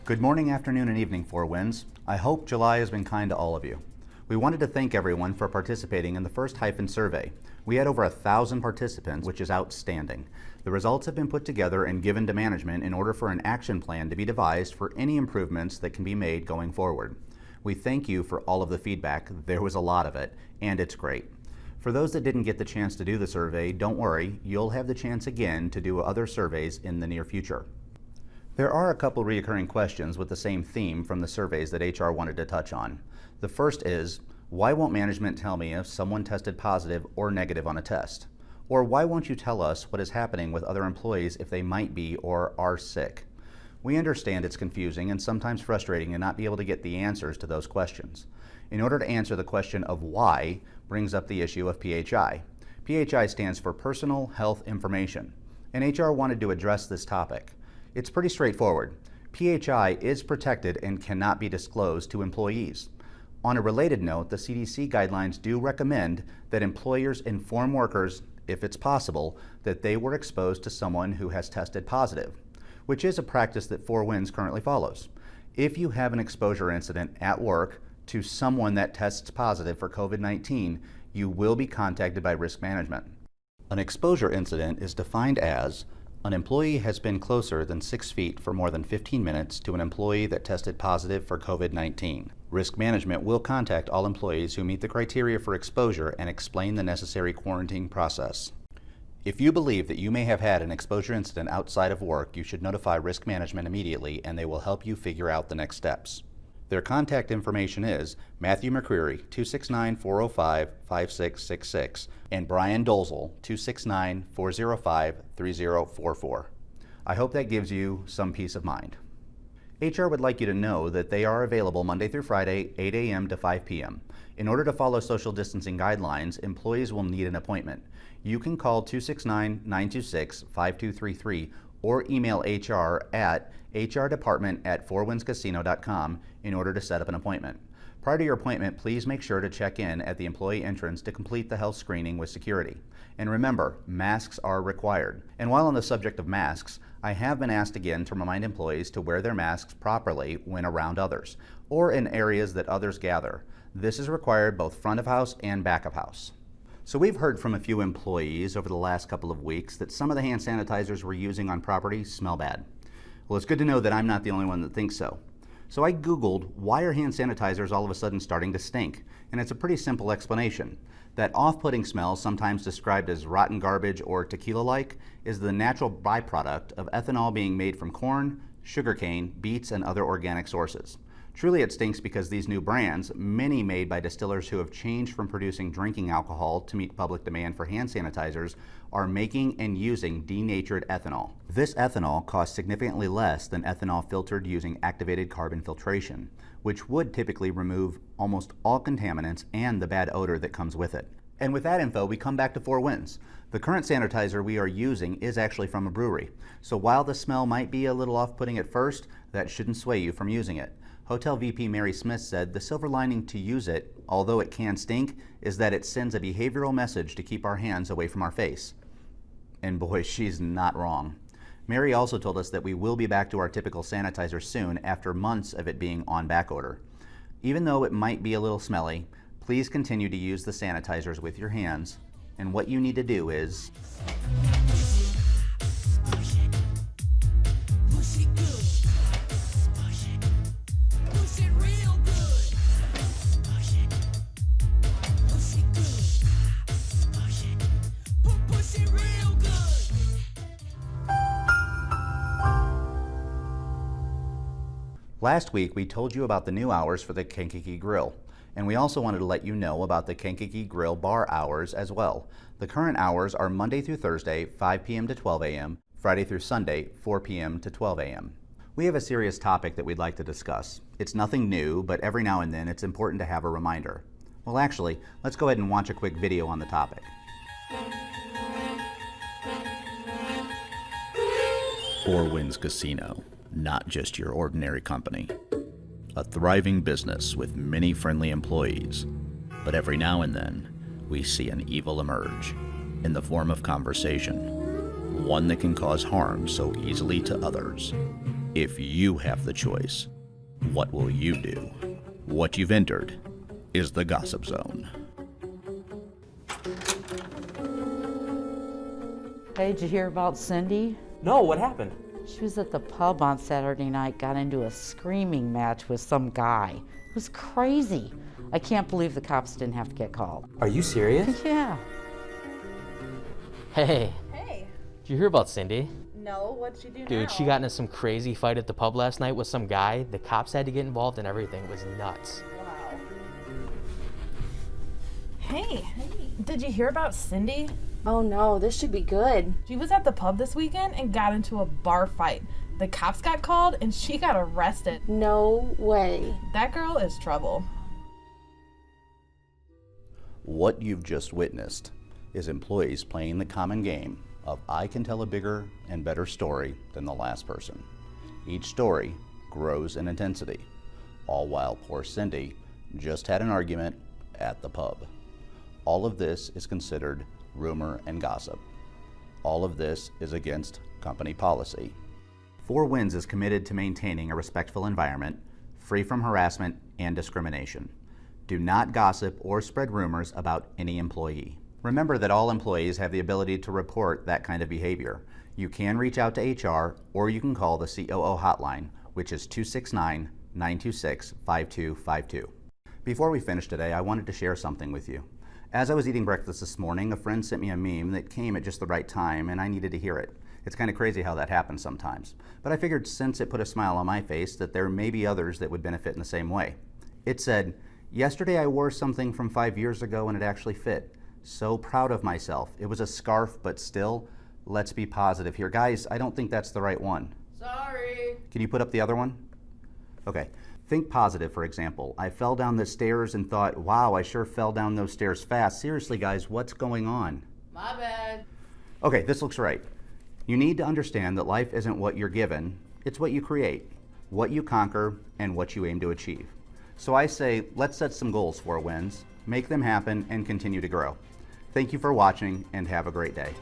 Good morning, afternoon, and evening, Four Winds. I hope July has been kind to all of you. We wanted to thank everyone for participating in the first hyphen survey. We had over 1,000 participants, which is outstanding. The results have been put together and given to management in order for an action plan to be devised for any improvements that can be made going forward. We thank you for all of the feedback. There was a lot of it, and it's great. For those that didn't get the chance to do the survey, don't worry, you'll have the chance again to do other surveys in the near future. There are a couple recurring questions with the same theme from the surveys that HR wanted to touch on. The first is, why won't management tell me if someone tested positive or negative on a test? Or why won't you tell us what is happening with other employees if they might be or are sick? We understand it's confusing and sometimes frustrating to not be able to get the answers to those questions. In order to answer the question of why brings up the issue of PHI. PHI stands for Personal Health Information, and HR wanted to address this topic. It's pretty straightforward. PHI is protected and cannot be disclosed to employees. On a related note, the CDC guidelines do recommend that employers inform workers, if it's possible, that they were exposed to someone who has tested positive, which is a practice that Four Winds currently follows. If you have an exposure incident at work to someone that tests positive for COVID-19, you will be contacted by risk management. An exposure incident is defined as an employee has been closer than 6 feet for more than 15 minutes to an employee that tested positive for COVID-19. Risk management will contact all employees who meet the criteria for exposure and explain the necessary quarantine process. If you believe that you may have had an exposure incident outside of work, you should notify risk management immediately and they will help you figure out the next steps. Their contact information is Matthew McCreary, 269-405-5666, and Brian Dolzel, 269-405-3044. I hope that gives you some peace of mind. HR would like you to know that they are available Monday through Friday, 8 a.m. to 5 p.m. In order to follow social distancing guidelines, employees will need an appointment. You can call 269-926-5233 or email HR at hrdepartment@fourwindscasino.com in order to set up an appointment. Prior to your appointment, please make sure to check in at the employee entrance to complete the health screening with security. And remember, masks are required. And while on the subject of masks, I have been asked again to remind employees to wear their masks properly when around others, or in areas that others gather. This is required both front of house and back of house. So we've heard from a few employees over the last couple of weeks that some of the hand sanitizers we're using on property smell bad. Well, it's good to know that I'm not the only one that thinks so. So I Googled, why are hand sanitizers all of a sudden starting to stink? And it's a pretty simple explanation. That off-putting smell, sometimes described as rotten garbage or tequila-like, is the natural byproduct of ethanol being made from corn, sugarcane, beets, and other organic sources. Truly it stinks because these new brands, many made by distillers who have changed from producing drinking alcohol to meet public demand for hand sanitizers, are making and using denatured ethanol. This ethanol costs significantly less than ethanol filtered using activated carbon filtration, which would typically remove almost all contaminants and the bad odor that comes with it. And with that info, we come back to Four Winds. The current sanitizer we are using is actually from a brewery. So while the smell might be a little off-putting at first, that shouldn't sway you from using it. Hotel VP Mary Smith said the silver lining to use it, although it can stink, is that it sends a behavioral message to keep our hands away from our face. And boy, she's not wrong. Mary also told us that we will be back to our typical sanitizer soon after months of it being on back order. Even though it might be a little smelly, please continue to use the sanitizers with your hands, and what you need to do is Last week, we told you about the new hours for the Kankakee Grill, and we also wanted to let you know about the Kankakee Grill bar hours as well. The current hours are Monday through Thursday, 5 p.m. to 12 a.m., Friday through Sunday, 4 p.m. to 12 a.m. We have a serious topic that we'd like to discuss. It's nothing new, but every now and then it's important to have a reminder. Well, actually, let's go ahead and watch a quick video on the topic. Four Winds Casino. Not just your ordinary company. A thriving business with many friendly employees. But every now and then, we see an evil emerge in the form of conversation. One that can cause harm so easily to others. If you have the choice, what will you do? What you've entered is the Gossip Zone. Hey, did you hear about Cindy? No, what happened? She was at the pub on Saturday night, got into a screaming match with some guy. It was crazy. I can't believe the cops didn't have to get called. Are you serious? Yeah. Hey, Hey. did you hear about Cindy? No, what'd she do now? Dude, she got into some crazy fight at the pub last night with some guy. The cops had to get involved and everything. It was nuts. Wow. Hey, did you hear about Cindy? Oh no, this should be good. She was at the pub this weekend and got into a bar fight. The cops got called and she got arrested. No way. That girl is trouble. What you've just witnessed is employees playing the common game of I can tell a bigger and better story than the last person. Each story grows in intensity, all while poor Cindy just had an argument at the pub. All of this is considered rumor and gossip. All of this is against company policy. Four Winds is committed to maintaining a respectful environment, free from harassment and discrimination. Do not gossip or spread rumors about any employee. Remember that all employees have the ability to report that kind of behavior. You can reach out to HR or you can call the COO hotline, which is 269-926-5252. Before we finish today, I wanted to share something with you. As I was eating breakfast this morning, a friend sent me a meme that came at just the right time and I needed to hear it. It's kind of crazy how that happens sometimes. But I figured since it put a smile on my face that there may be others that would benefit in the same way. It said, "Yesterday I wore something from 5 years ago and it actually fit. So proud of myself. It was a scarf, but still, let's be positive here." Guys, I don't think that's the right one. Sorry. Can you put up the other one? Okay. Think positive, for example. I fell down the stairs and thought, wow, I sure fell down those stairs fast. Seriously, guys, what's going on? My bad. Okay, this looks right. You need to understand that life isn't what you're given, it's what you create, what you conquer, and what you aim to achieve. So I say, let's set some goals for Winds, make them happen, and continue to grow. Thank you for watching, and have a great day.